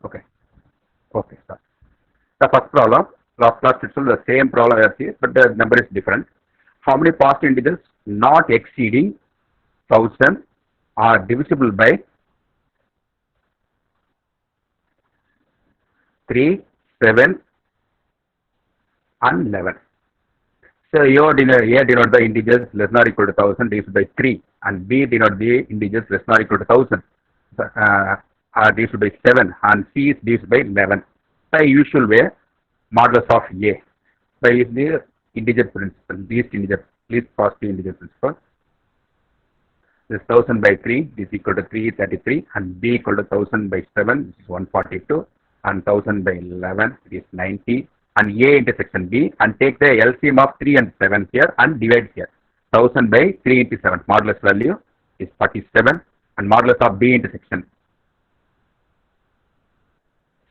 Okay. Okay, sir. The first problem, last class itself the same problem as here, but the number is different. How many positive integers not exceeding 1000 are divisible by 3, 7 and 11? So A denote the integers less than or equal to 1000 divided by 3, and B denote the integers less than or equal to 1000 are divided by 7, and C is divided by 11. The usual way, modulus of A by the integer principle, least positive integer principle. This 1000 by 3 is equal to 333, and B equal to 1000 by 7, which is 142, and 1000 by 11, it is 90, and A intersection B, and take the LCM of 3 and 7 here and divide here. 1000 by 3 into 7, modulus value is 47, and modulus of B intersection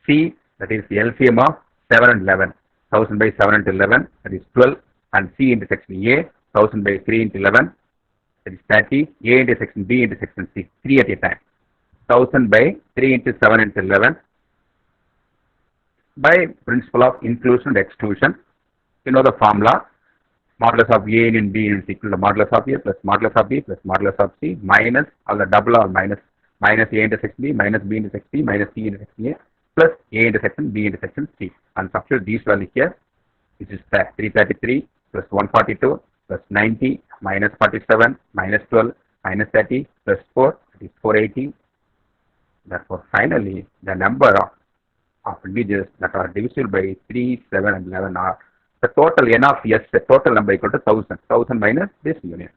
C, that is the LCM of 7 and 11. 1000 by 7 into 11, that is 12, and C intersection A, 1000 by 3 into 11, that is 30, A intersection B intersection C, 3 at a time. 1000 by 3 into 7 into 11, by principle of inclusion and exclusion, you know the formula, modulus of A in B is equal to modulus of A plus modulus of B plus modulus of C minus, or the double or minus A intersection B minus B intersection C minus C intersection A plus A intersection B intersection C, and substitute these values here, which is 333 plus 142 plus 90 minus 47 minus 12 minus 30 plus 4, it is 480. Therefore, finally, the number of integers that are divisible by 3, 7 and 11 are the total n of S, the total number equal to 1000. 1000 minus this union.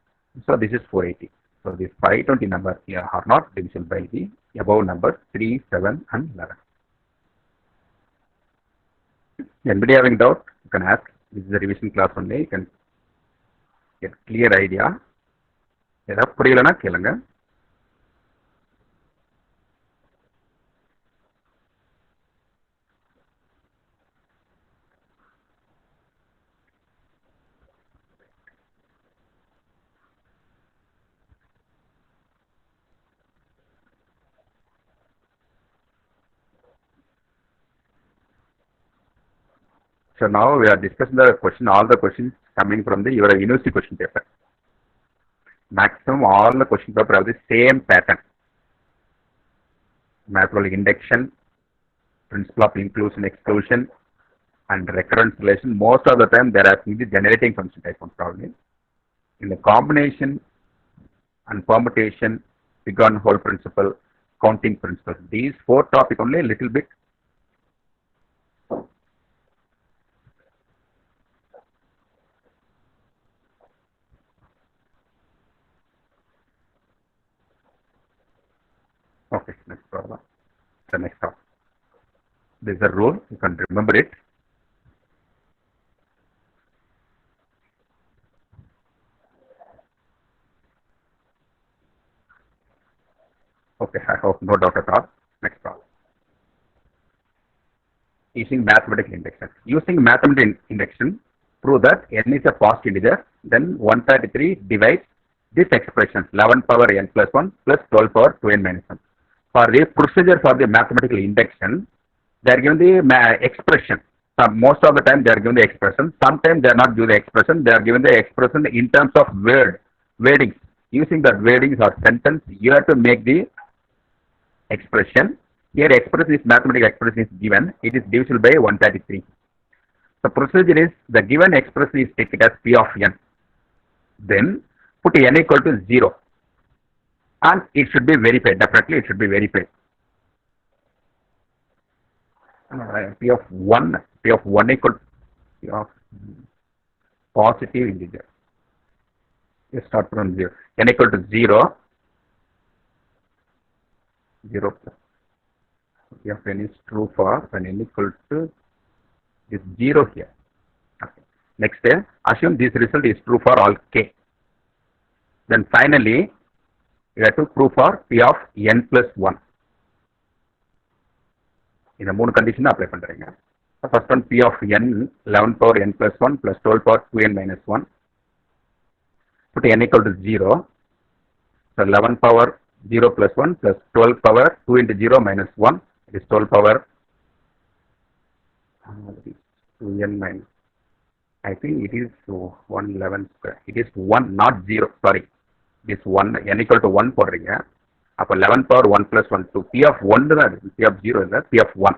So, this is 480. So, these 520 numbers here are not divisible by the above numbers 3, 7 and 11. Anybody having doubt, you can ask. This is a revision class only. You can get clear idea. ஏதாவது புரியலனா கேளுங்க. So now we are discussing the question, all the questions coming from your university question paper. Maximum all the question paper have the same pattern. Mathematical induction, principle of inclusion, exclusion, and recurrence relation. Most of the time they are asking the generating function type of problem. In the combination and permutation, figure and whole principle, counting principle. These 4 topics only a little bit. Okay, next problem. The next problem. This is a rule, you can remember it. Okay, I hope no doubt at all. Next problem. Using mathematical induction. Using mathematical induction, prove that n is a positive integer, then 133 divides this expression 11 power n plus 1 plus 12 power 2n minus 1. For the procedure for the mathematical induction, they are given the expression. Most of the time they are given the expression. Sometimes they are not given the expression. They are given the expression in terms of wordings. Using that wordings or sentence, you have to make the expression. Here expression is mathematical expression is given. It is divisible by 133. The procedure is the given expression is taken as P of n. Then put n equal to 0. And it should be verified. Definitely it should be verified. P of 1 equal to P of positive integer. You start from 0. N equal to 0. 0 plus. P of n is true for when n equal to is 0 here. Okay. Next, assume this result is true for all k. Then finally, you have to prove for P of n plus 1. In the 3 condition apply பண்றீங்க. First one P of n 11 power n plus 1 plus 12 power 2n minus 1. Put n equal to 0. So 11 power 0 plus 1 plus 12 power 2 into 0 minus 1 It is 12 power that is 2n minus. I think it is 111 square. It is 1, not 0. Sorry. It is 1. N equal to 1 போடுறீங்க. அப்போ 11 power 1 plus 1 2. P of 1 தான் இருக்கு. P of 0 இல்லை. P of 1.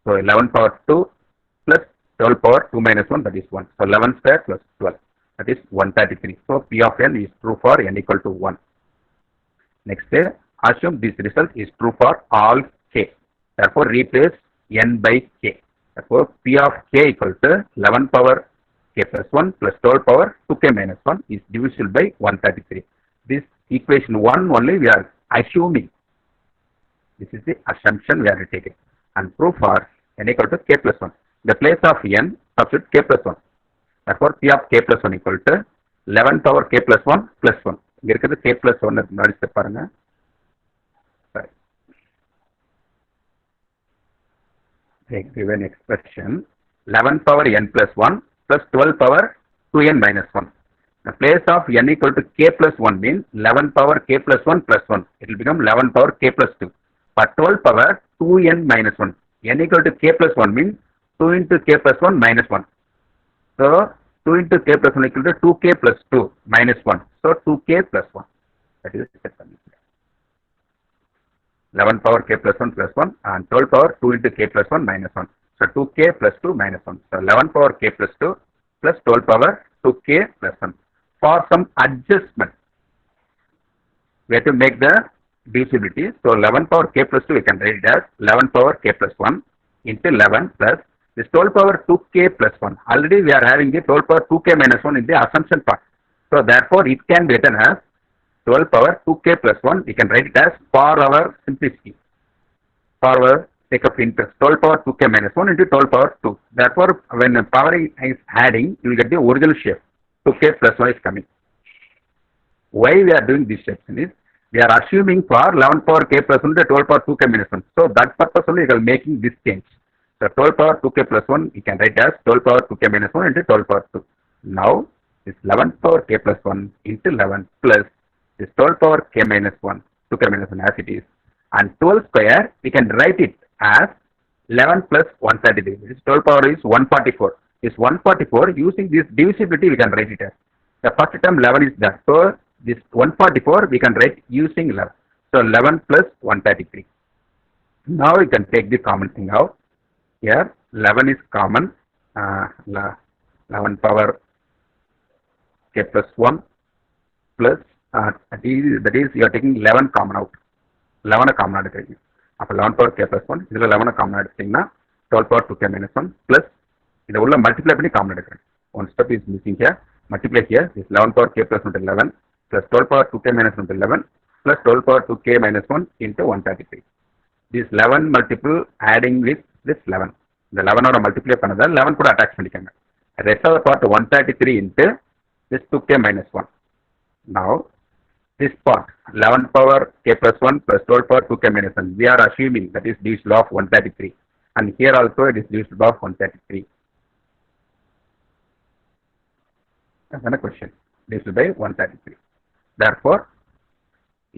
So 11 power 2 plus 12 power 2 minus 1, that is 1. So 11 square plus 12, that is 133. So P of n is true for n equal to 1. Next, assume this result is true for all k. Therefore, replace n by k. Therefore, P of k equal to 11 power k plus 1 plus 12 power 2k minus 1 is divisible by 133. This equation 1 only we are assuming. This is the assumption we are taking. And proof for n equal to k plus 1. The place of n, substitute k plus 1. Therefore, P of k plus 1 equal to 11 power k plus 1 plus 1. இங்க இருக்கிறது k plus 1 நடிச்சு பாருங்க. They give an expression 11 power n plus 1 plus 12 power 2n minus 1. The place of n equal to k plus 1 means 11 power k plus 1 plus 1. It will become 11 power k plus 2. But 12 power 2n minus 1. N equal to k plus 1 means 2 into k plus 1 minus 1. So 2 into k plus 1 equal to 2k plus 2 minus 1. So 2k plus 1. That is the 11 power k plus 1 plus 1 and 12 power 2 into k plus 1 minus 1. So 2k plus 2 minus 1. So 11 power k plus 2 plus 12 power 2k plus 1. For some adjustment, we have to make the divisibility. So 11 power k plus 2 we can write it as 11 power k plus 1 into 11 plus this 12 power 2k plus 1. Already we are having the 12 power 2k minus 1 in the assumption part. So therefore it can be written as 12 power 2k plus 1. We can write it as for our simplicity. For our sake of interest, 12 power 2k minus 1 into 12 power 2. Therefore when the power is adding, you will get the original shape. 2k plus 1 is coming. Why we are doing this section is, we are assuming for 11 power k plus 1 to 12 power 2k minus 1. So that purpose only we are making this change. So 12 power 2k plus 1 we can write as 12 power 2k minus 1 into 12 power 2. Now this 11 power k plus 1 into 11 plus this 12 power k minus 1 2k minus 1 as it is, and 12 square we can write it as 11 plus 133. This 12 power is 144. This 144 using this divisibility we can write it as. The first term 11 is there. So this 144 we can write using 11. So 11 plus 133. Now we can take the common thing out. Here 11 is common. 11 power k plus 1 plus that is you are taking 11 common out. 11 common out. 11 power k plus 1 இதில் 11 common எடுத்தீங்கன்னா 12 power 2k minus 1 plus இதை உள்ள multiply பண்ணி common எடுக்கிறேன். One step is missing here. Multiply here is 11 power k plus 1 to 11 plus 12 power 2k minus 1 to 11 plus 12 power 2k minus 1 into 133. This 11 multiple adding with this 11. The 11 ஓட multiply பண்ணதால் 11 கூட attach பண்ணிக்கங்க. Rest of the part 133 into this 2k minus 1. Now this part 11 power k plus 1 plus 12 power 2k minus 1. We are assuming that is divisible of 133. And here also it is divisible of 133. That's a question. Divisible by 133. Therefore,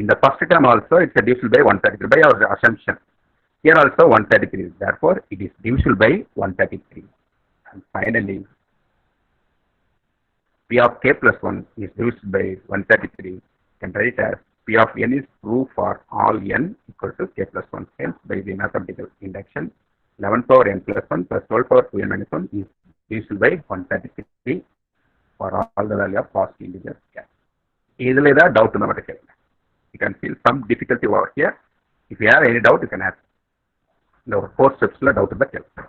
in the first term also it's a divisible by 133 by our assumption. Here also 133. Therefore, it is divisible by 133. And finally, P of k plus 1 is divisible by 133. Can write as P of n is true for all n equal to k plus 1. Hence, by the mathematical induction, 11 power n plus 1 plus 12 power 2n minus 1 is divisible by 133 for all the value of positive integers. Easily the doubt number. You can feel some difficulty over here. If you have any doubt, you can ask. The 4 steps doubt the help.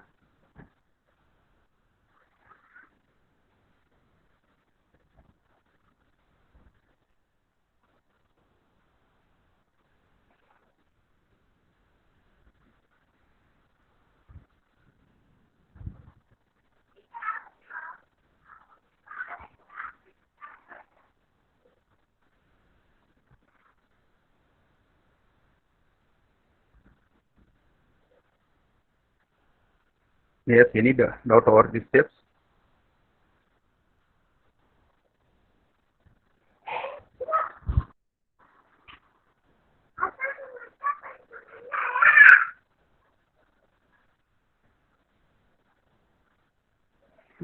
Yes, any doubt over these steps?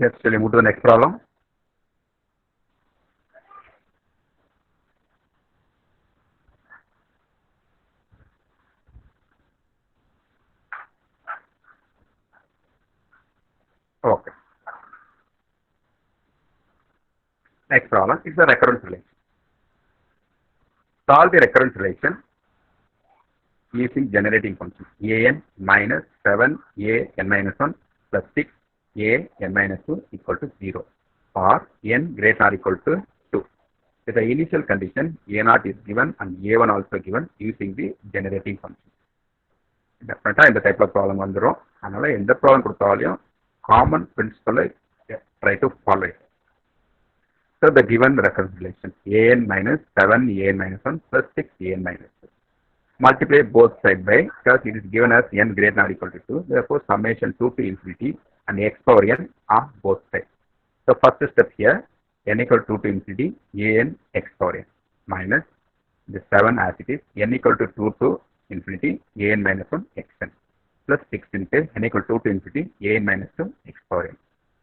Yes, shall we move to the next problem? Okay. Next problem is the recurrence relation. Solve the recurrence relation using generating function an minus 7 a n minus 1 plus 6 a n minus 2 equal to 0 or n greater or equal to 2. With the initial condition a0 is given and a1 also given using the generating function. Definitely இந்த type of problem வந்துரும். அதனால எந்த problem கொடுத்தாலும் common principle try to follow it. So the given recurrence relation an minus 7 an minus 1 plus 6 an minus 2. Multiply both sides by, because it is given as n greater than or equal to 2, therefore summation 2 to infinity and x power n of both sides. So first step here, n equal to 2 to infinity an x power n minus the 7 as it is n equal to 2 to infinity an minus 1 xn plus 6 into n equal to 2 to infinity an minus 2 x power n.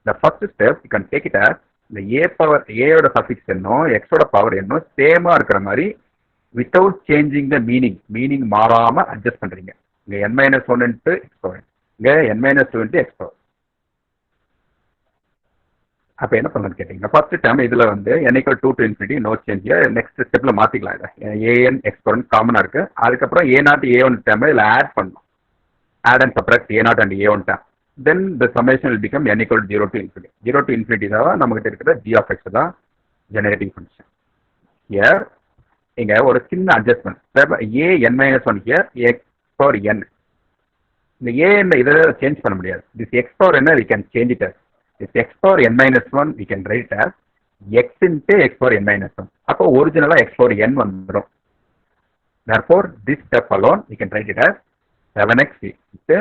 The first step you can take it as the a power a oda suffix என்னோ x oda power என்னோ சேமா இருக்கிற மாதிரி without changing the meaning மாறாம adjust பண்றீங்க. இங்க n minus 1 into x power n, இங்க n minus 2 into x power. அப்ப என்ன பண்ணணும்னு கேட்டீங்கன்னா ஃபர்ஸ்ட் டைம் இதுல வந்து n equal 2 to infinity no change. Next ஸ்டெப்ல மாத்திக்கலாம் இதை an x power n காமனா இருக்கு. அதுக்கப்புறம் a0 a1 டைம் இதுல ஆட் பண்ணணும். add and subtract a0 and a1 term. Then the summation will become n equal to 0 to infinity. 0 to infinity தான் நமக்கு இருக்கிற g of x தான் generating function. Here இங்க ஒரு சின்ன adjustment. a n minus 1 here x power n. இந்த a n இதை change பண்ண முடியாது. This x power n we can change it as this x power n minus 1 we can write as x into x power n minus 1. அப்போ ஒரிஜினலா x power n வந்துரும். Therefore this step alone we can write it as 7x into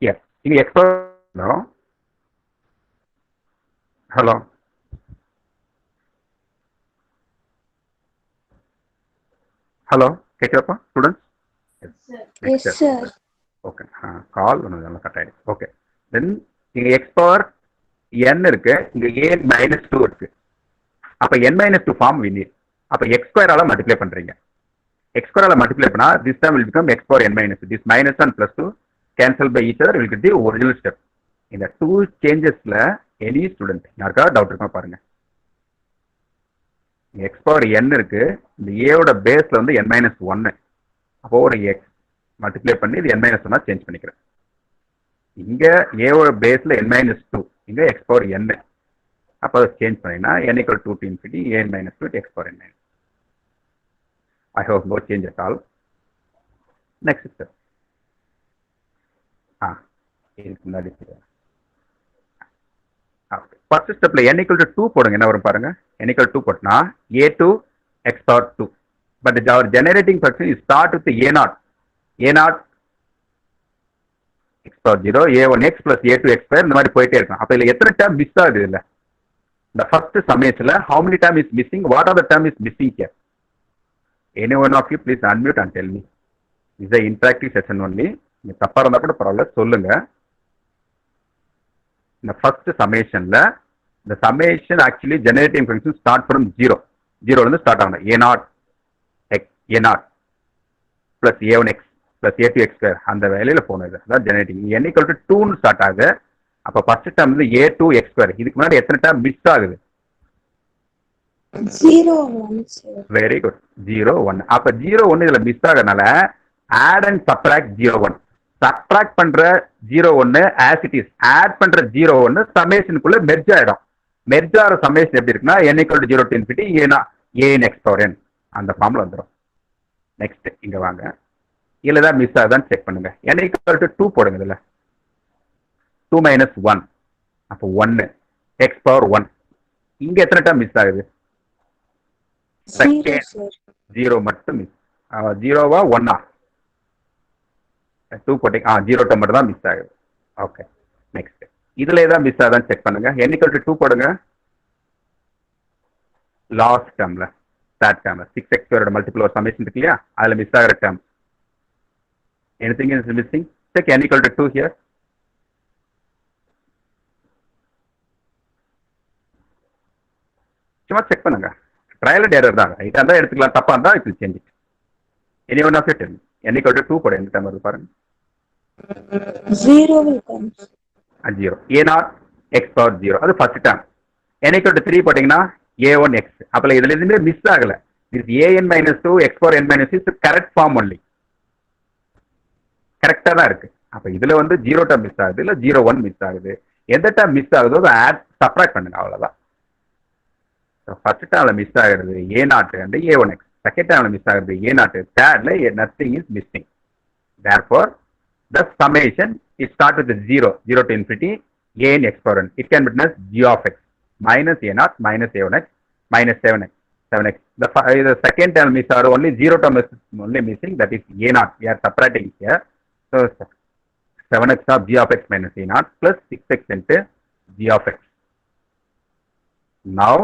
yes. In x power no. Hello. Hello. கேக்குதா students? Yes, sir. Okay. கால் ஒன்று cut ஆயிடுச்சு. Okay then இங்க X power n இருக்கு, இங்க a minus 2 இருக்கு. அப்ப n minus 2 form we need. அப்ப x ஸ்கொயரால மல்டிப்ளை பண்றீங்க. x ஸ்கொயரால மல்டிப்ளை பண்ணா this term will become x power n minus 2. This minus 1 plus 2 cancel by each other will get the original step. இந்த two சேஞ்சஸ்ல any student யாருக்காவது doubt இருக்கா பாருங்க. X power n இருக்கு, இந்த ஏவோட பேஸ்ல வந்து n minus 1. அப்போ ஒரு எக்ஸ் மல்டிப்ளை பண்ணி இது n minus 1 சேஞ்ச் பண்ணிக்கிறேன். இங்க ஏவோட பேஸ்ல n minus 2, இங்க x power n. அப்போ சேஞ்ச் பண்ணினா n equal to 2 to infinity a n minus 2 x power n minus. I hope no change at all. Next step. இதுக்கு முன்னாடி ஃபர்ஸ்ட் ஸ்டெப்ல n equal to 2 போடுங்க. என்ன வரும் பாருங்க. n equal to 2 போட்டா a2 x power 2. But our generating function is start with a0 x power 0 a1x plus a2x square இந்த மாதிரி போயிட்டே இருக்கும். அப்ப இதுல எத்தனை டேர்ம் மிஸ் ஆகுது? இல்ல the first summation how many term is missing, what are the term is missing here? Any one of you please unmute and tell me. This is a interactive session only. நீங்க தப்பா இருந்தா கூட பரவாயில்ல சொல்லுங்க. இந்த first சமேஷன்ல the summation actually generating function start from 0 ல இருந்து start ஆகும். a0 plus a1x plus a2x square அந்த வேலையில போனது அதான் ஜெனரேட்டிங். n equal to 2 னு ஸ்டார்ட் ஆகுது. அப்ப ஃபர்ஸ்ட் டேர்ம் வந்து a2x square. இதுக்கு முன்னாடி எத்தனை டேர்ம் மிஸ் ஆகுது? 0 1. Very good 0 1. அப்ப 0 1 இதுல மிஸ் ஆகறனால add and subtract 0 1. சப்ட்ராக்ட் பண்ற 0 1 as it is, ஆட் பண்ற 0 1 சமேஷனுக்குள்ள மெர்ஜ் ஆயிடும். மெர்ஜ் ஆகிற சமேஷன் எப்படி இருக்குன்னா n equal to 0 to infinity a n x power n அந்த ஃபார்ம்ல வந்துடும். நெக்ஸ்ட் இங்க வாங்க, இதுல தான் மிஸ் ஆகுதான்னு செக் பண்ணுங்க. n equal to 2 போடுங்க. இதுல 2 minus 1 அப்போ 1 x power 1. இங்க எத்தனை டைம் மிஸ் ஆகுது? 0 மட்டும் மிஸ். 0வா 1ஆ? 2 போட்டிங் 0 டைம் மட்டும் தான் மிஸ் ஆகுது. ஓகே நெக்ஸ்ட் இதுல ஏதாவது மிஸ் ஆகுதான்னு செக் பண்ணுங்க. n equal to 2 போடுங்க. லாஸ்ட் டேர்ம்ல தேர்ட் டேர்ம் 6x ஸ்கொயரோட மல்டிபிள் ஒரு சமேஷன் இருக்கு இல்லையா, அதில் மிஸ் ஆகிற term anything is missing. Check n equal to 2 here. சும்மா செக் பண்ணுங்க, ட்ரையல் அண்ட் எரர் தான். ரைட்டாக இருந்தால் எடுத்துக்கலாம், தப்பாக இருந்தால் it will change it. Any one of it n equal to 2 போட எந்த டைம் வருது பாருங்க. 0 will come. 0 a0 x power 0 அது first term. n equal to 3 போட்டிங்கன்னா a1 x. அப்போ இதுல எதுவுமே மிஸ் ஆகலை. இது an minus 2 x power n minus 6 correct form only, கரெக்டாக தான் இருக்கு. அப்போ இதுல வந்து 0 டேர்ம் மிஸ் ஆகுது, இல்லை 0 1 மிஸ் ஆகுது. எந்த டேர்ம் மிஸ் ஆகுதோ அதை ஆட் சப்ராக்ட் பண்ணுங்க, அவ்வளோதான். ஃபர்ஸ்ட் டேர்ம்ல மிஸ் ஆகிறது a0 and a1 x. Second டேர்ம்ல மிஸ் ஆகிறது a0. தேர்ட்ல nothing is missing. Therefore, the summation is start with the 0 to infinity a in x power n. It can be written as g of x minus a0 minus a1x minus 7x. The second term is only 0 term is only missing, that is a0. We are separating here. So 7x of g of x minus a0 plus 6x into g of x. Now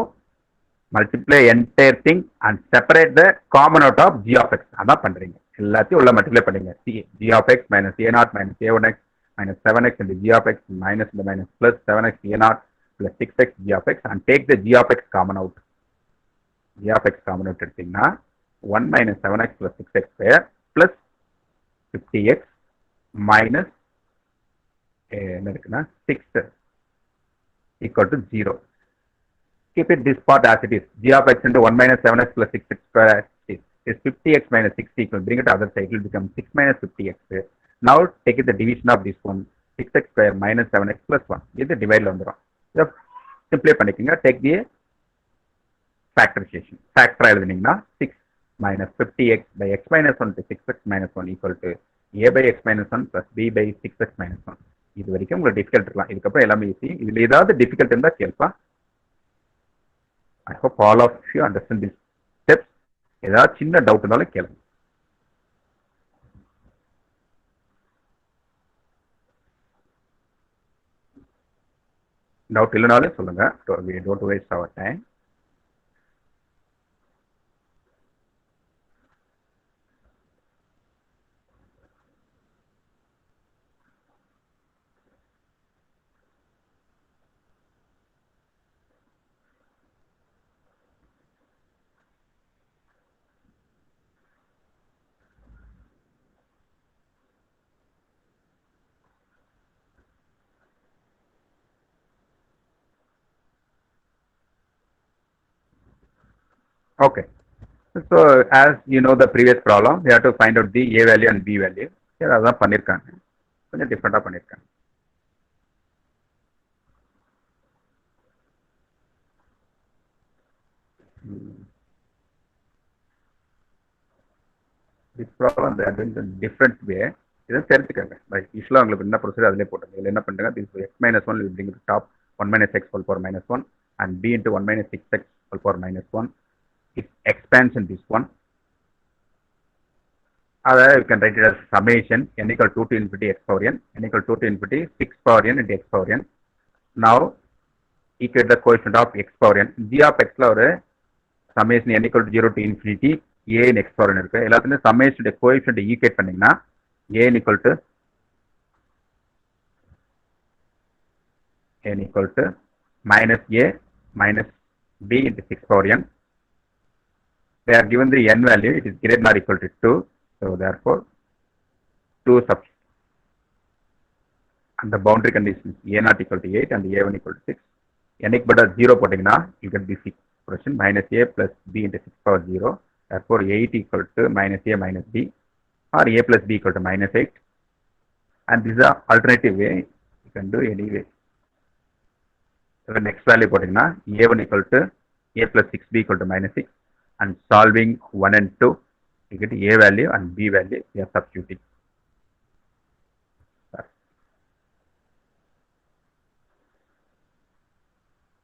multiply entire thing and separate the common out of g of x. அதான் பண்றீங்க, எல்லாத்தையும் உள்ள multiply பண்ணுங்க. g of x minus a0 minus a1x minus 7x into g of x minus the minus plus 7x a0 plus 6x g of x and take the g of x common out. g of x common out எடுத்தீங்கன்னா 1 minus 7x plus 6x square plus 50x minus என்ன இருக்குன்னா 6 equal to 0. Keep it this part as it is. G of x into 1 minus 7x plus 6x square is 50x minus 60 equal. Bring it to other side, it will become 6 minus 50x. Now take it the division of this one, 6x square minus 7x plus 1. This is divide வந்துரும். Simply பண்ணிக்கங்க. Take the factorization. Factor எழுதுனீங்கன்னா 6 minus 50x by x minus 1 to 6x minus 1 equal to a by x minus 1 plus b by 6x minus 1. இது வரைக்கும் உங்களுக்கு difficult இருக்கலாம், இதுக்கப்புறம் எல்லாமே easy. இதுல ஏதாவது டிஃபிகல்ட் இருந்தா கேள்ப்பா. I hope all of you understand these steps. ஏதாவது சின்ன டவுட் இருந்தாலும் கேளுங்க. டவுட் இல்லைனாலும் சொல்லுங்க. Don't waste our time. Okay. So as you know the previous problem, we have to find out the a value and b value. Here அதான் பண்ணிருக்காங்க, கொஞ்சம் டிஃபரெண்டா பண்ணிருக்காங்க. This problem they are doing in different way. இதை தெரிஞ்சுக்கங்க. Right, யூஸ்வலாக உங்களுக்கு என்ன procedure அதிலே போட்டுங்க. இதில் என்ன பண்ணுங்க, this x minus 1 will bring to top 1 minus x whole power minus 1 and b into 1 minus 6x whole power minus 1. It expands in this one. You can write it as summation n equal 2 to infinity x power n equal 2 to infinity 6 power n into x power n. Now equate the coefficient of x power n. g of x la ஒரு summation n equal to 0 to infinity a in x power n இருக்கு. எல்லாத்துலயும் summation coefficient equate பண்ணீங்கன்னா a n equal to minus a minus b into 6 power n. They are given the n value, it is greater than or equal to 2. So therefore 2 substitute. And the boundary conditions a0 equal to 8 and a1 equal to 6. n equal to 0 போட்டிங்கன்னா you get this expression minus a plus b into 6 power 0. Therefore 8 equal to minus a minus b or a plus b equal to minus 8. And this is an alternative way, you can do any way. So the next value போட்டிங்கன்னா a1 equal to a plus 6b equal to minus 6. And solving 1 and 2, you get a value and b value, we are substituting.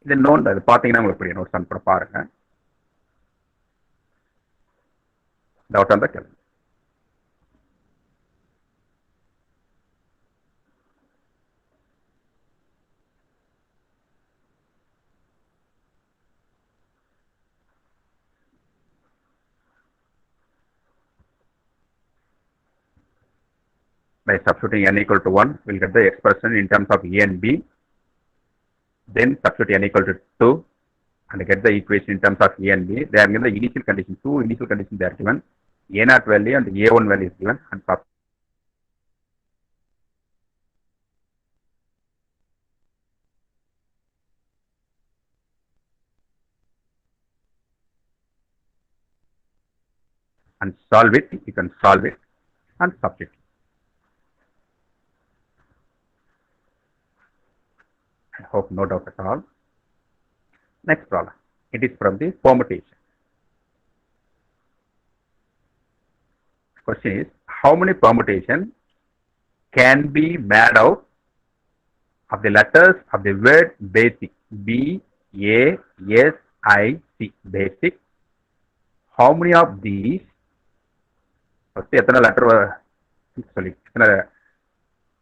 இது note, அது பார்த்தீங்கன்னா உங்களுக்கு புரியும். Notes அனுப்புற பாருங்க. Doubt இருந்தா கேளுங்க. By substituting n equal to 1, we'll get the expression in terms of a and b. Then substitute n equal to 2 and get the equation in terms of a and b. They are given the initial condition, two initial conditions they are given. A naught value and A1 value is given and solve it. You can solve it and substitute. I hope no doubt at all. Next problem. It is from the permutation. Question is, how many permutations can be made out of the letters of the word basic? B, A, S, I, C. Basic. How many of these? First, letter, sorry,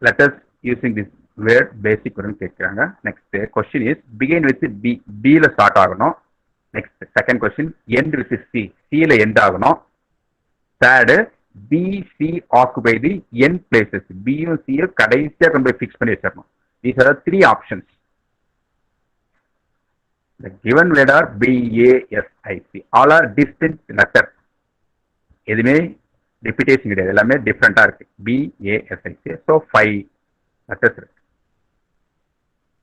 letters using this word basic. Next question is, begin with B. B la start agano. Next, second question, end with C. C la end agano. Third, B, C occupy the n places. B and C கடைசியா கொண்டு போய் fix பண்ணி வச்சிரணும். These are the three options. The given word are B, A, S, I, C. All are distinct letters. எதுமே repetition கிடையாது. எல்லாமே different-ஆ இருக்கு. B, A, S, I, C. So 5 letters இருக்கு.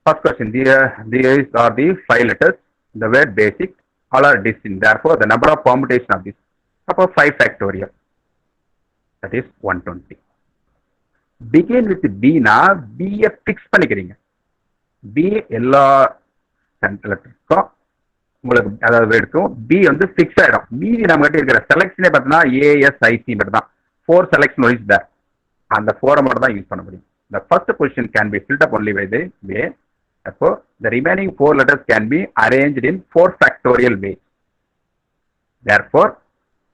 First question, these are the 5 letters. The word basic, all are distinct. Therefore, the number of permutation of this, about 5 factorial. That is 120. Begin with B na, B fix பண்ணிக்கிறீங்க. B எல்லா லெட்டருக்கும் உங்களுக்கு அதாவது எடுக்கும். B வந்து fix ஆயிடும். மீதி நம்ம கிட்ட இருக்கிற செலக்ஷனே பார்த்தீங்கன்னா ASIC மட்டும் தான். 4 selection is there. அந்த 4 மட்டும் தான் யூஸ் பண்ண முடியும். The first position can be filled up only by the way. Therefore, the remaining 4 letters can be arranged in 4 factorial ways. Therefore,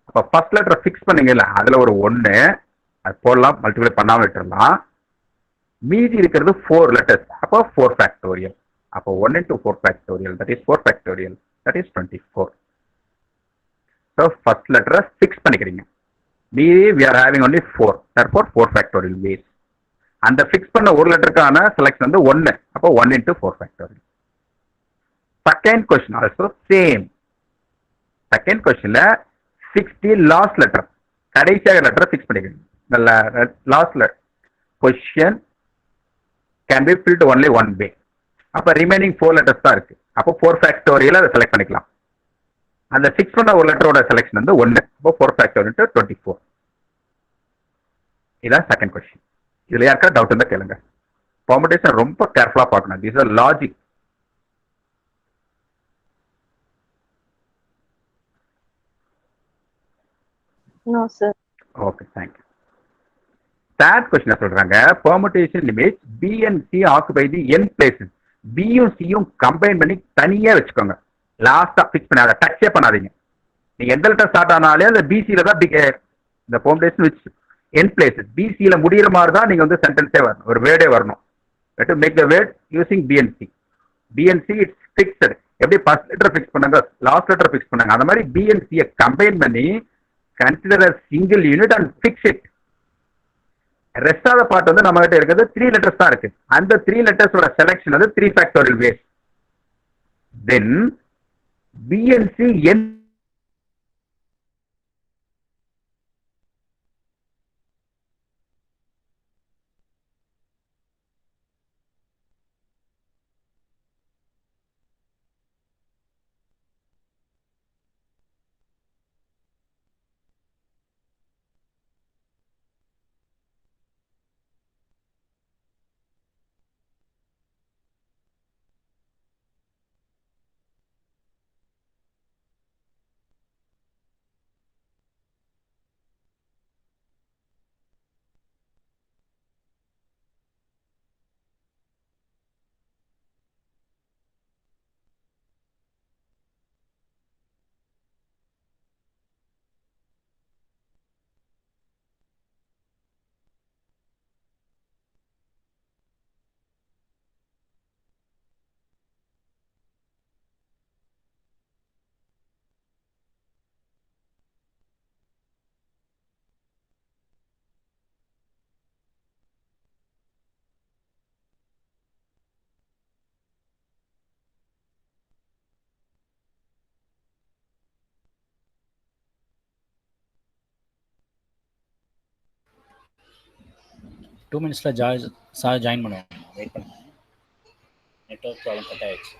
அப்ப ஃபர்ஸ்ட் லெட்டர் ஃபிக்ஸ் பண்ணீங்கல்ல, அதுல ஒரு 1 அது போடலாம், மல்டிப்ளை பண்ணாம விட்டுறலாம். மீதி இருக்கிறது 4 letters. அப்போ 4 factorial. அப்போ 1 into 4 factorial, that is 4 factorial, that is 24. So first letter fix பண்ணிக்கிறீங்க. மீதி we are having only 4. Therefore 4 factorial ways. அந்த ஃபிக்ஸ் பண்ண ஒரு லெட்டருக்கான செலக்ஷன் வந்து 1. அப்போ 1 into 4 factorial. Second question also same. Second questionல 60 last letter. கடைசியாக லெட்டர் ஃபிக்ஸ் பண்ணிக்கிறீங்க. The last letter position can be filled only one way. அப்ப ரிமைனிங் 4 letters தான் இருக்கு. அப்போ 4 factorial அதை செலக்ட் பண்ணிக்கலாம். அந்த ஃபிக்ஸ் பண்ண ஒரு லெட்டரோட செலக்ஷன் வந்து 1. அப்போ 4 factorial into 24. இதான் செகண்ட் கொஸ்டின். இதுல யாருக்கா டவுட் இருந்தா கேளுங்க. பெர்முடேஷன் ரொம்ப கேர்ஃபுல்லா பார்க்கணும். This are logic. No, sir. Okay, thank you. Third question சொல்றாங்க, permutation limit B and C occupy the n places. B யும் C யும் கம்பைன் பண்ணி தனியா வச்சுக்கோங்க. லாஸ்டா ஃபிக்ஸ் பண்ணாத, டச்சே பண்ணாதீங்க. நீங்க எந்த லெட்டர் ஸ்டார்ட் ஆனாலே அந்த BC ல தான் இந்த permutation which n places. BC ல முடியற மாதிரி தான் நீங்க வந்து சென்டென்ஸே வரணும், ஒரு வேர்டே வரணும். Let to make the word using B and C. B and C it's fixed. எப்படி ஃபர்ஸ்ட் லெட்டர் ஃபிக்ஸ் பண்ணாங்க, லாஸ்ட் லெட்டர் ஃபிக்ஸ் பண்ணாங்க, அந்த மாதிரி B and C கம்பைன் பண்ணி consider a single unit and fix it. Rest of part வந்து நம்ம கிட்ட இருக்கிறது 3 letters தான் இருக்கு. அந்த 3 letters செலக்ஷன் வந்து 3 factorial ways. Then B and C n 2 மினிட்ஸில் சார் ஜாயின் பண்ணுவாங்க. வெயிட் பண்ணுங்க, நெட்ஒர்க் ப்ராப்ளம் கட் ஆயிடுச்சு.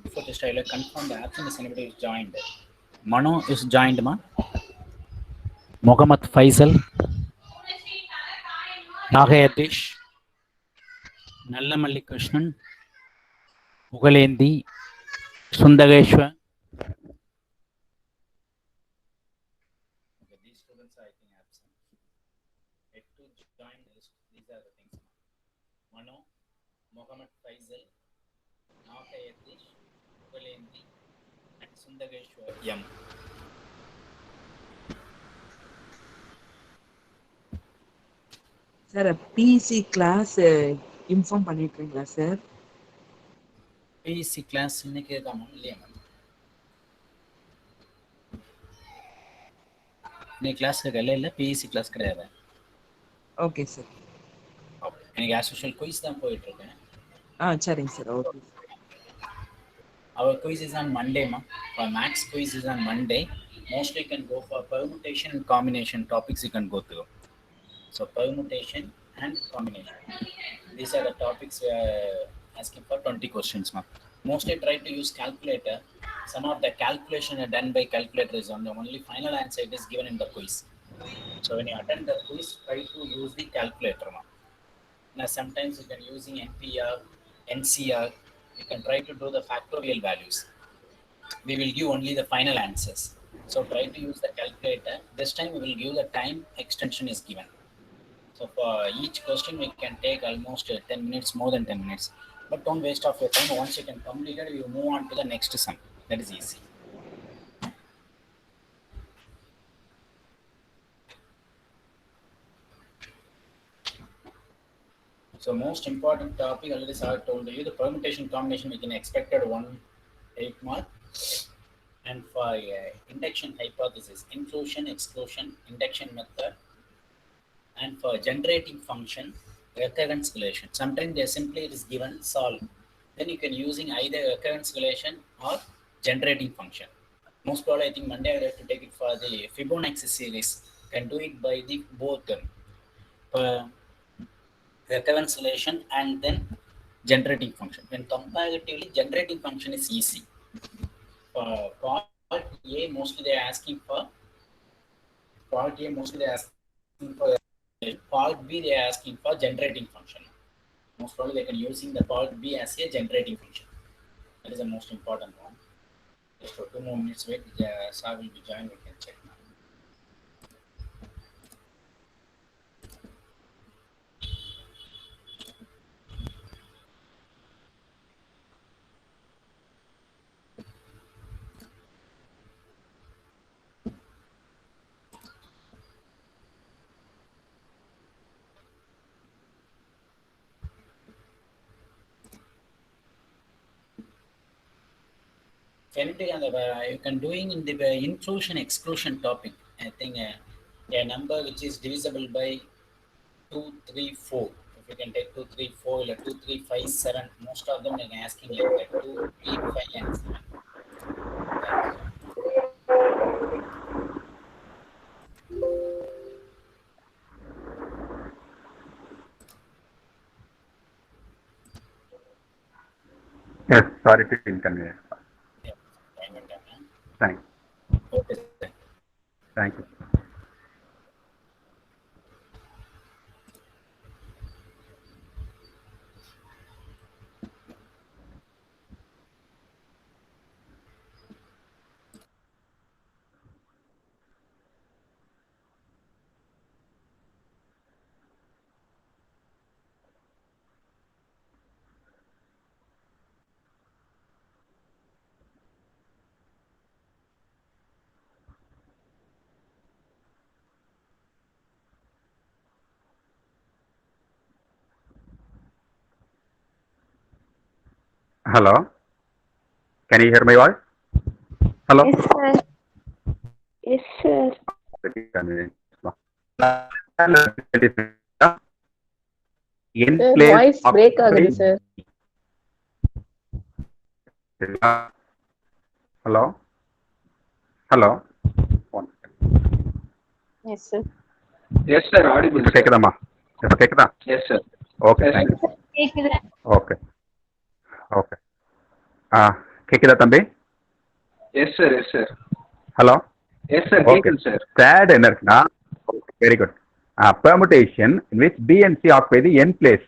Before just I will confirm the absent is anybody is joined. Mano is joined, ma. Mohammad Faisal, Nagayatish, Nallamalli Krishnan, Ugalendi, Sundageshwar. Okay, these students are I think absent. Yet to join this, these are the things. Mano, Mohammad Faisal, Nagayatish, Ugalendi, and Sundageshwar M. Sir PC class inform பண்ணிருக்கீங்களா sir? PC class இன்னைக்கு இருக்காமா இல்லையா ma'am? இன்னைக்கு class இருக்கல? இல்லை PEC class கிடையாது. Okay sir. Okay, எனக்கு as usual quiz தான் போயிட்டு இருக்கேன். சரிங்க sir. Okay. Our quiz is on Monday, ma. For max quiz is on Monday. Mostly you can go for permutation and combination topics you can go through. So permutation and combination. These are the topics we are asking for 20 questions, ma. Mostly try to use calculator. Some of the calculation are done by calculator is on the only final answer it is given in the quiz. So when you attend the quiz, try to use the calculator, ma. Now sometimes you can using NPR, NCR. You can try to do the factorial values. We will give only the final answers. So try to use the calculator. This time we will give the time extension is given. So for each question we can take almost 10 minutes, more than 10 minutes. But don't waste off your time. Once you can complete it, you move on to the next sum. That is easy. So most important topic, already sir told you, the permutation combination we can expect at 1 8 mark. And for induction hypothesis, inclusion, exclusion, induction method, and for generating function, recurrence relation. Sometimes they simply it is given solve. Then you can using either recurrence relation or generating function. Most probably I think Monday I will have to take it for the Fibonacci series. Can do it by the both recurrence relation and then generating function. When comparatively generating function is easy. For part A, mostly they are asking for part A, mostly they are asking for part B, they are asking for generating function. Most probably they can using the part B as a generating function. That is the most important one. Just for 2 more minutes wait, Sir will be joined, we can check now. Anything you can doing in the inclusion exclusion topic. I think a number which is divisible by 2, 3, 4. If you can take 2, 3, 4, or 2, 3, 5, 7, most of them are asking like that 2, 3, 5, and 7. Yes, sorry to inconvenience. Yeah, time and time. Thanks. Okay. Thank you. Hello, can you hear my voice? Hello. Yes, sir. Yes, sir. In Sir, place voice of break ஆகுது sir. hello, hello. Yes, sir. Yes, sir. Audible. இப்ப கேக்குதாமா? இப்ப கேக்குதா? Yes, sir. Okay, Yes, thank you. sir. கேக்குது. Okay, okay. கேக்குதா தம்பி? Yes, sir. Yes, sir. Hello. Yes, sir. Okay. கேக்குது sir. Third என்ன இருக்குன்னா, very good. Permutation in which B and C occupy the n place.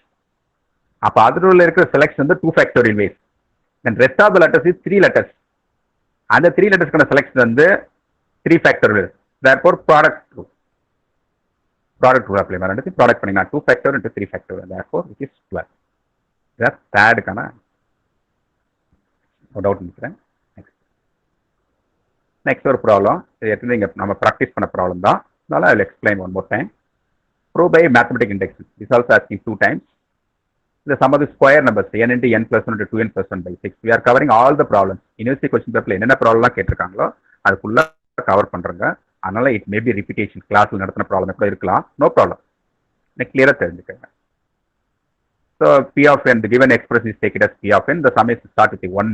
அப்ப அதுல உள்ள இருக்கிற செலக்ஷன் வந்து 2 factorial ways. Then rest of the letters is 3 letters. அந்த 3 lettersக்கான selection வந்து 3 factorial ways. Therefore product rule. Product rule apply பண்ணி product பண்ணினா 2 factorial into 3 factorial. Therefore it is 12. That's தேர்டுக்கான doubt நினைக்கிறேன். நெக்ஸ்ட் ஒரு ப்ராப்ளம், இது எப்படி இங்கே நம்ம ப்ராக்டிஸ் பண்ண ப்ராப்ளம் தான், அதனால I will explain one more time. Prove by mathematical induction. This also asking 2 times. The sum of the square numbers n into n plus 1 into 2n plus 1 by 6. We are covering all the problems. University question paper என்னென்ன ப்ராப்ளம்லாம் கேட்டிருக்காங்களோ அது ஃபுல்லாக cover பண்ணுறங்க. அதனால it maybe repetition, கிளாஸில் நடத்தின problem கூட இருக்கலாம், நோ ப்ராப்ளம். எனக்கு கிளியராக தெரிஞ்சுக்கங்க. So P of n, the given expression is taken as P of n. The sum is start with the 1,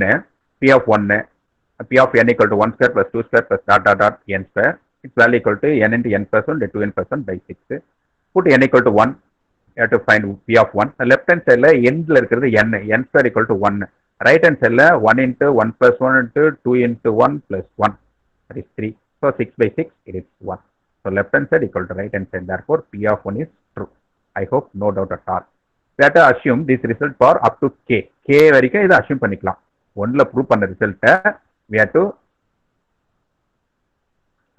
P of 1, P of n equal to 1 square plus 2 square plus dot dot dot n square. Its value equal to n into n plus 1 into 2n plus 1 by 6. Put n equal to 1. You have to find P of 1. The left hand side end இருக்கிறது n square equal to 1. Right hand side 1 into 1 plus 1 into 2 into 1 plus 1. That is 3. So 6 by 6, it is 1. So left hand side equal to right hand side. Therefore P of 1 is true. I hope no doubt at all. We have to assume this result for up to k. K வரைக்கும் இதை assume பண்ணிக்கலாம். 1ல prove பண்ண result we have to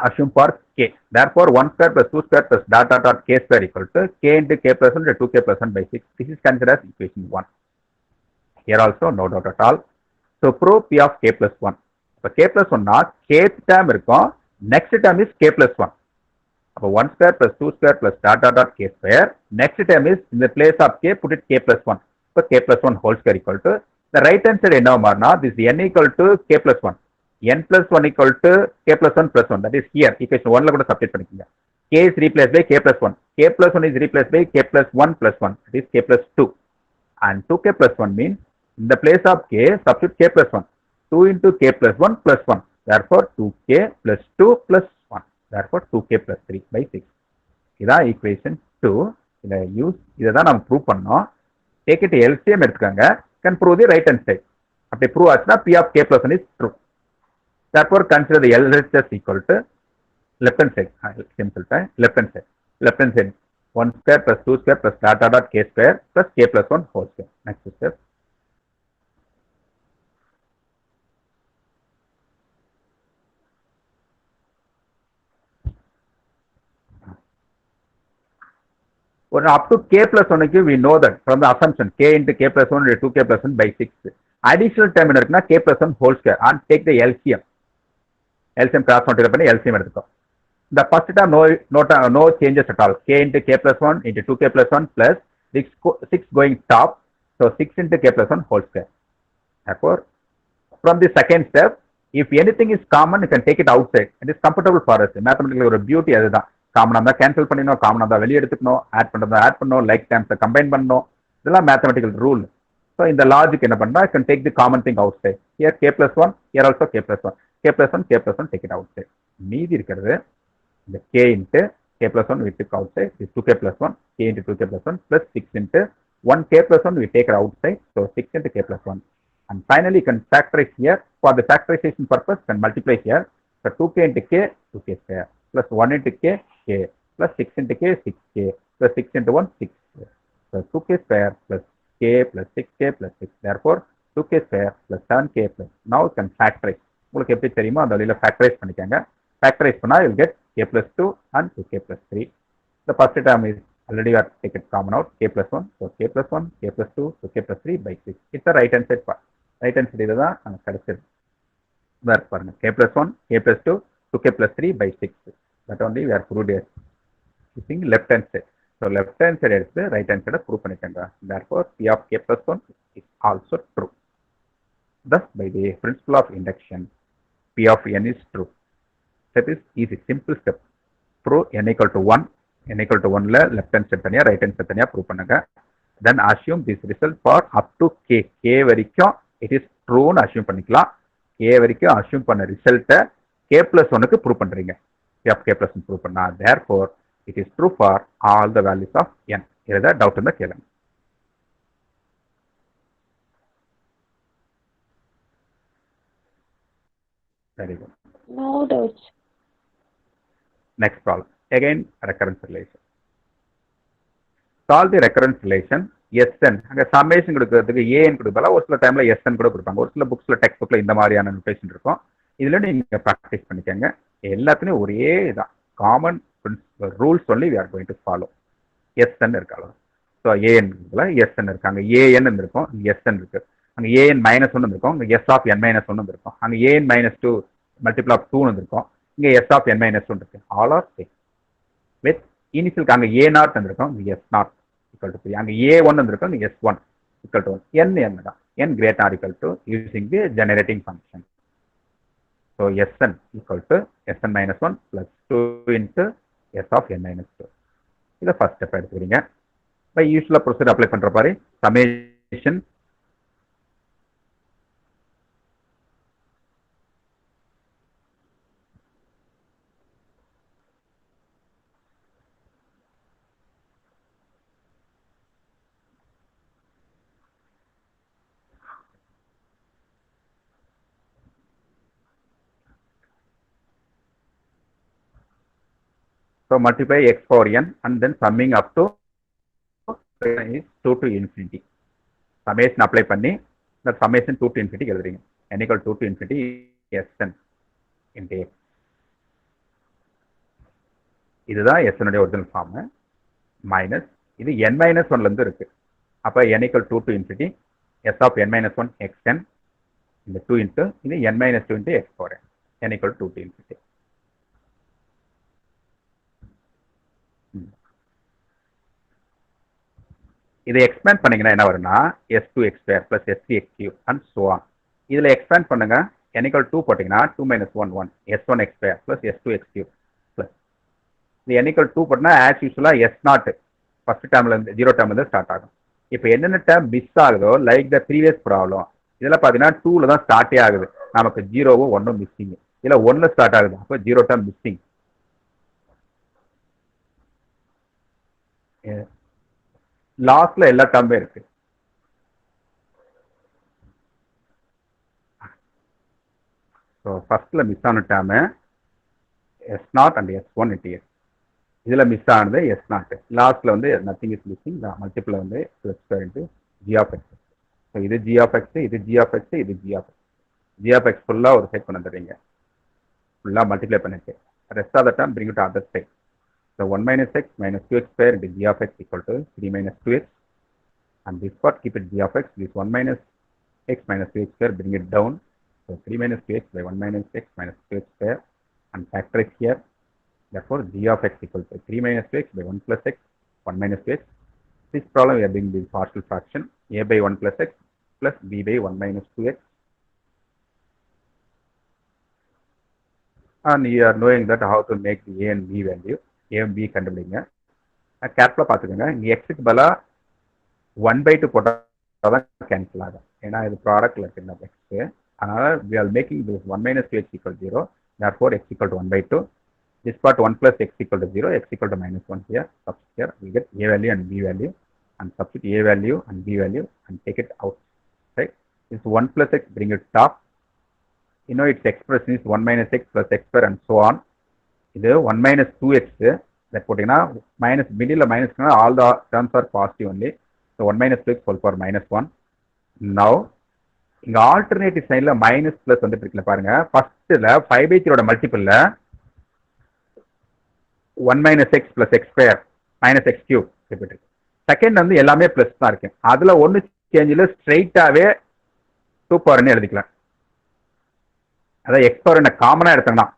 assume for k. Therefore 1 square plus 2 square plus dot dot dot k square equal to k into k plus 1 into 2k plus 1 by 6. This is considered as equation 1. Here also no doubt at all. So prove P of k plus 1. So k plus 1 not kth term இருக்கும், next term is k plus 1. அப்போ 1 square plus 2 square plus dot dot dot k square. Next term is in the place of k, put it k plus 1. So k plus 1 whole square equal to the right hand side என்ன மாறினா this n equal to k plus 1. n plus 1 equal to k plus 1 plus 1. That is here. Equation 1ல கூட substitute பண்ணிக்கங்க. K is replaced by k plus 1. K plus 1 is replaced by k plus 1 plus 1. That is k plus 2. And 2k plus 1 means in the place of k, substitute k plus 1. 2 into k plus 1 plus 1. Therefore 2k plus 2 plus 1. Therefore 2k plus 3 by 6. இதான் equation 2. இதை use, இதை தான் நம்ம prove பண்ணோம். Take it LCM எடுத்துக்கோங்க. Can prove the right hand side. அப்படி prove ஆச்சுன்னா P of k plus 1 is true. Therefore consider the LHS equal to left hand side. Simple time. Left hand side. Left hand side 1 square plus 2 square plus dot dot dot k square plus k plus 1 whole square. Next step. Or up to k plus 1 we know that from the assumption k into k plus 1 into 2k plus 1 by 6. Additional term இருக்குன்னா k plus 1 whole square and take the LCM. LCM cross multiply பண்ணி LCM எடுத்துக்கோ. The first term no changes at all. K into k plus 1 into 2k plus 1 plus 6 going top. So 6 into k plus 1 whole square. Therefore, from the second step, if anything is common, you can take it outside. It is comfortable for us. Mathematically ஒரு beauty அதுதான். காமனா தான் cancel பண்ணினோம், காமனா தான் வெளியே எடுத்துக்கணும், add பண்ணுறதா ஆட் பண்ணணும், லைக் டேர்ம்ஸை கம்பைன் பண்ணணும். இதெல்லாம் மேத்தமெட்டிக்கல் ரூல். ஸோ இந்த லாஜிக் என்ன பண்ணா, can take the common thing outside. Here k plus 1, here also k plus 1. k plus 1, k plus 1 take it outside. மீதி இருக்கிறது இந்த k into k plus 1 we took outside is 2k plus 1, k into 2k plus 1 plus 6 into 1k plus 1 we take it outside. So 6 into k plus 1. And finally you can factorize here. For the factorization purpose, you can multiply here. So 2k into k, 2k square plus 1 into k, k plus 6 into k, 6k plus 6 into 1, 6k. So 2k square plus k plus 6k plus 6. Therefore 2k square plus 7k plus. Now you can factorize. உங்களுக்கு எப்படி தெரியுமோ அந்த வழியில் factorise பண்ணிக்கோங்க. Factorise பண்ணால் you get k plus 2 and 2k plus 3. The first term is already you have taken common out, k plus 1. So k plus 1, k plus 2, so k plus 3 by 6. It's the right hand side part. Right hand side இதுதான் நமக்கு கிடைச்சது. வேறு பாருங்க, k plus 1, k plus 2, 2k plus 3 by 6. That only we are proved as using left hand side. So left hand side எடுத்து right hand side prove பண்ணிக்கோங்க. Therefore P of k plus 1 is also true. Thus, by the principle of induction, P of n is true. Step is easy, simple step. Prove n equal to 1. n equal to 1 left hand step தனியா right hand step தனியா prove பண்ணுங்க. Then assume this result for up to k. k வரைக்கும் it is true னு assume பண்ணிக்கலாம். k வரைக்கும் assume பண்ண result k plus 1 க்கு prove பண்றீங்க. f k plus 1 prove பண்ணா. Therefore, it is true for all the values of n. இதுதான் doubt இருந்தா கேளுங்க. Very good. No doubts. Next problem. Again, recurrence relation. Solve the recurrence relation. Sn. அங்க summation கொடுக்கிறதுக்கு an கொடுப்பல ஒரு சில டைம்ல sn கூட கொடுப்பாங்க. ஒரு சில புக்ஸ்ல டெக்ஸ்ட் புக்ல இந்த மாதிரியான நோட்டேஷன் இருக்கும். இதுல நீங்க பிராக்டிஸ் பண்ணிக்கங்க. எல்லாத்துலயும் ஒரே இதான் common rules only we are going to follow. sn இருக்கால. ஸோ an sn இருக்காங்க. an இருக்கும், sn இருக்கு. அங்க an minus 1 இருக்கும், இங்க s of n minus 1 இருக்கும். அங்க an minus 2 multiple of 2 இருக்கும். இங்க s of n minus 1 இருக்கு. All are same. With initial அங்க a0 இருக்கும், இங்க s0 equal to 3. அங்க a1 இருக்கும், இங்க s1 equal to 1. n தான். n greater or equal to using the generating function. So sn equal to sn minus 1 plus 2 into s of n minus 2. இதை first step எடுத்துக்கிறீங்க. By usual procedure apply பண்ற பாரு summation so multiply x power n and then summing up to is 2 to infinity. Summation apply பண்ணி the summation 2 to infinity எழுதுறீங்க. n equal 2 to infinity sn into x. இதுதான் sn உடைய original form. Minus இது n minus 1 ல இருந்து இருக்கு. அப்ப n equal 2 to infinity s of n minus 1 xn இந்த 2 into இது n minus 2 into x power n equal 2 to infinity. இதை எக்ஸ்பேண்ட் பண்ணீங்கன்னா என்ன வரும்னா s2 x square plus s3 x cube and so on. இதுல எக்ஸ்பேண்ட் பண்ணுங்க n equal 2 போட்டீங்கன்னா 2 minus 1 1 s1 x square plus s2 x cube plus இது n equal 2 போட்டனா as usual s0 first டேர்ம்ல இருந்து 0 டேர்ம்ல இருந்து ஸ்டார்ட் ஆகும். இப்போ என்னென்ன டேர்ம் மிஸ் ஆகுதோ லைக் த ப்ரீவியஸ் ப்ராப்ளம் இதுல பாத்தீங்கன்னா 2ல தான் ஸ்டார்ட்டே ஆகுது. நமக்கு 0வும் 1ம் மிஸ்ஸிங். இதுல 1ல ஸ்டார்ட் ஆகுது. அப்போ 0 டேர்ம் மிஸ்ஸிங். லாஸ்ட்ல எல்லா டேர்மே இருக்கு. ஸோ ஃபர்ஸ்ட்ல மிஸ் ஆன term s0 and s1 into s. இதுல மிஸ் ஆனது s0. லாஸ்ட்ல வந்து நத்திங் இஸ் மிஸ்ஸிங். மல்டிபிள் வந்து x into g of x. So இது g of x, இது g of x, இது g of x. g of x ஃபுல்லா ஒரு சைட் பண்ண தரீங்க. ஃபுல்லா மல்டிப்ளை பண்ணிட்டு rest of the term bring it to other side. So 1 minus x minus 2x square into g of x equal to 3 minus 2x. And this part keep it g of x. This 1 minus x minus 2x square bring it down. So 3 minus 2x by 1 minus x minus 2x square and factorize here. Therefore g of x equal to 3 minus 2x by 1 plus x 1 minus 2x. This problem we are doing this partial fraction a by 1 plus x plus b by 1 minus 2x. And you are knowing that how to make the a and b value. a and b கண்டுபிடிங்க. கேர்ஃபுல்லா பாத்துக்கோங்க. இங்க x க்கு பதிலா 1/2 போட்டா தான் cancel ஆகும். ஏன்னா இது ப்ராடக்ட்ல இருக்கு x. அதனால we are making this 1 minus 2x equal 0. Therefore x equal to 1/2. This part 1 plus x equal to 0. X equal to minus 1 here. Substitute here. We get a value and b value. And substitute a value and b value and take it out. Right? This 1 plus x bring it top. You know its expression is 1 minus x plus x square and so on. இது 1 minus 2x that போட்டீங்கன்னா minus middle minus all the terms are positive only. So 1 minus 2x whole power minus 1. Now இங்க alternative signல minus plus வந்துட்டு இருக்குல்ல பாருங்க. ஃபர்ஸ்ட்ல 5/3 ஓட மல்டிபிள்ல 1 minus x plus x square minus x cube repeat. Second வந்து எல்லாமே plus தான் இருக்கு. அதுல ஒன்னு சேஞ்சில ஸ்ட்ரைட்டாவே 2 பவர் எழுதிக்கலாம். அதான் x பவர் என்ன காமனா எடுத்தோம்னா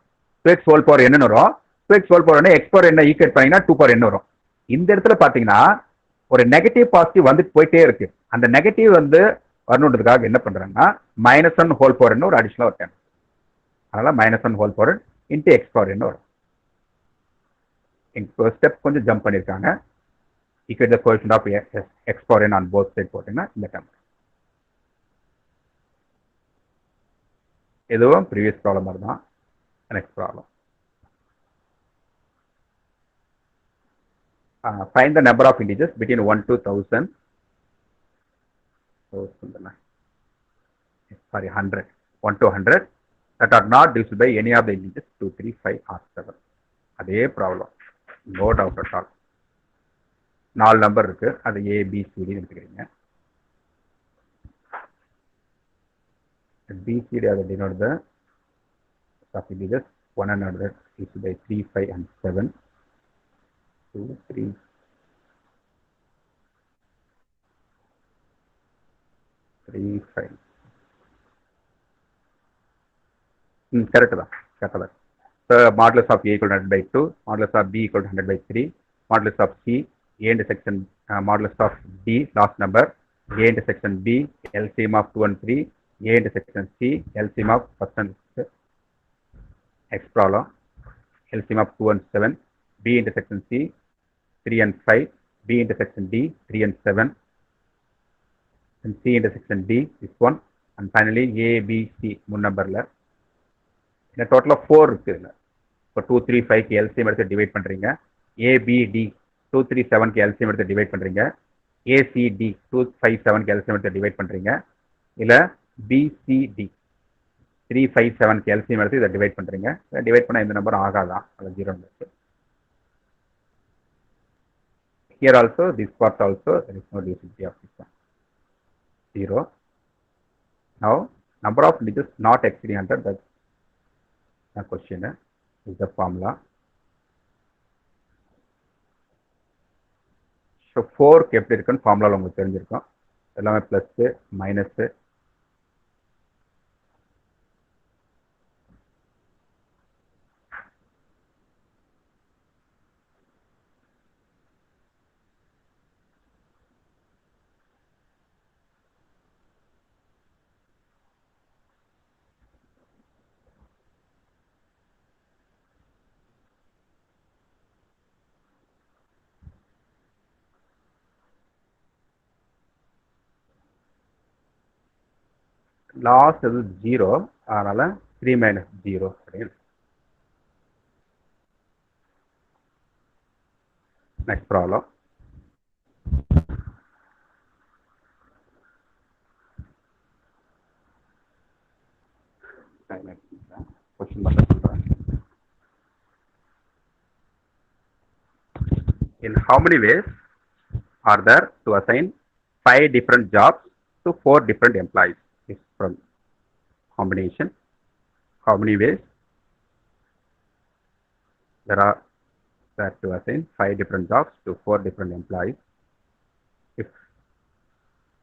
2x whole power n வரும். 2x whole power x power n equate பண்ணீங்கன்னா 2 power n வரும். இந்த இடத்துல பாத்தீங்கன்னா ஒரு நெகட்டிவ் பாசிட்டிவ் வந்துட்டு போயிட்டே இருக்கு. அந்த நெகட்டிவ் வந்து வரணுன்றதுக்காக என்ன பண்ணுறாங்கன்னா -1 ஹோல் பவர் n ஒரு அடிஷனலாக ஒரு டேர்ம். அதனால் -1 whole power into X power n வரும். இப்போ ஸ்டெப் கொஞ்சம் ஜம்ப் பண்ணியிருக்காங்க. equate the coefficient of x power n on both sides போட்டிங்கன்னா இந்த டேர்ம். இதுவும் ப்ரீவியஸ் ப்ராப்ளம் மாதிரி தான். Next problem. Find the number of integers between 1 to 1000. Sorry, 100. 1 to 100 that are not divisible by any of the integers 2, 3, 5 or 7. அதே problem. No doubt at all. 4 number இருக்கு. அது A, B, C, D எடுத்துக்கிறீங்க. B, C, D அதை denote the of integers 100 is by 3, 5 and 7. 2, 3, 3, 5. Correct தான். Correct தான். So modulus of A equal to 100 by 2, modulus of B equal to 100 by 3, modulus of C, A intersection modulus of D, last number, A intersection B, LCM of 2 and 3, A intersection C, LCM of first and X problem, LCM of 2 and 7, B intersection C, 3 and 5, B intersection D, 3 and 7, and C intersection D, this one, and finally A, B, C, 3 numberல இந்த டோட்டலாக 4 இருக்குதுங்க. இப்போ 2, 3, 5க்கு LCM எடுத்து divide பண்ணுறீங்க. ABD 2, 3, 7க்கு LCM எடுத்து divide பண்ணுறீங்க. ACD 2, 5, 7க்கு LCM எடுத்து divide பண்ணுறீங்க. இல்லை BCD 3, 5, 7க்கு எல்சிஎம் எடுத்து இதை டிவைட் பண்ணுறீங்க. டிவைட் பண்ணால் இந்த நம்பர் ஆகாதான், அது 0 இருக்கு. Here also, this part also, there is no divisibility of this one. 0. Now, number of digits not exceeding 100, that's the question is the formula. So 4 எப்படி இருக்குன்னு ஃபார்முலாவில் உங்களுக்கு தெரிஞ்சிருக்கும். எல்லாமே ப்ளஸ் மைனஸ் லாஸ்ட் அது 0, அதனால 3 minus 0 அப்படின்னு. Next problem. கொஸ்டின் மட்டும் சொல்றேன். In how many ways are there to assign 5 different jobs to 4 different employees? Is from combination. How many ways there are that to assign 5 different jobs to 4 different employees if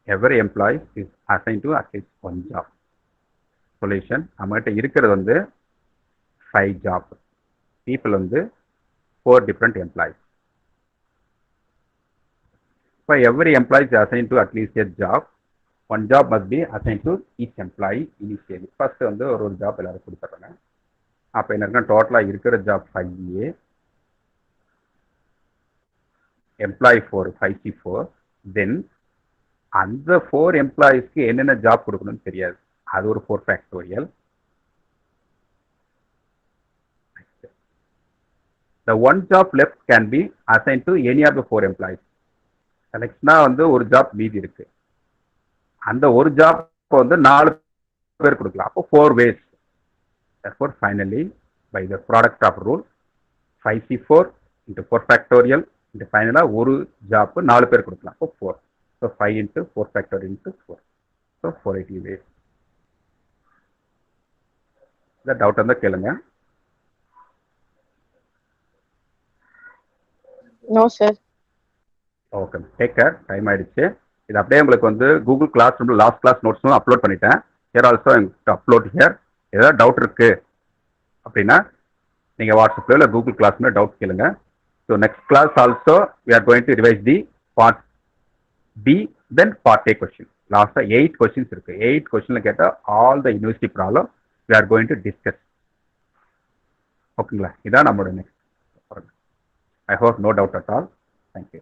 every employee is assigned to at least 1 job? Solution, நம்மகிட்ட இருக்கிறது வந்து 5 jobs, people வந்து 4 different employees. For every employee is assigned to at least a job, 1 job must be assigned to each employee initially. First வந்து ஒரு job எல்லாரும் கொடுத்துறாங்க. அப்போ என்ன இருக்குன்னா டோட்டலாக இருக்கிற ஜாப் 5A, எம்ப்ளாயி 4 5C4. தென் அந்த 4 எம்ப்ளாயீஸ்க்கு என்னென்ன ஜாப் கொடுக்கணும்னு தெரியாது, அது ஒரு 4 factorial. The 1 job left can be assigned to any of the 4 employees. நெக்ஸ்ட்னா வந்து ஒரு ஜாப் மீதி இருக்கு, அந்த ஒரு ஜாப் வந்து 4 பேர் கொடுக்கலாம். அப்போ 4 ways. Therefore, finally, by the product of rule, 5C4 into 4 factorial into finally ஒரு ஜாப் 4 பேர் கொடுக்கலாம். அப்போ 4. So 5 into 4 factorial into 4. So 480 ways. இந்த டவுட் இருந்தால் கேளுங்க. No, sir. ஓகே, டேக் கேர். டைம் ஆயிடுச்சு. இது அப்படியே உங்களுக்கு வந்து கூகுள் கிளாஸ் ரூம்ல லாஸ்ட் கிளாஸ் நோட்ஸும் அப்லோட் பண்ணிட்டேன். Here also upload here. ஏதாவது டவுட் இருக்கு அப்படின்னா நீங்கள் வாட்ஸ்அப்பில் இல்லை கூகுள் கிளாஸ்ல டவுட் கேளுங்க. So next class also we are going to revise the part B then part A question. லாஸ்ட்டாக 8 கொஸ்டின்ஸ் இருக்குது. 8 கொஸ்டினில் கேட்டால் all the university problem we are going to discuss. ஓகேங்களா, இதான் நம்மளோட next. I hope no doubt at all. Thank you.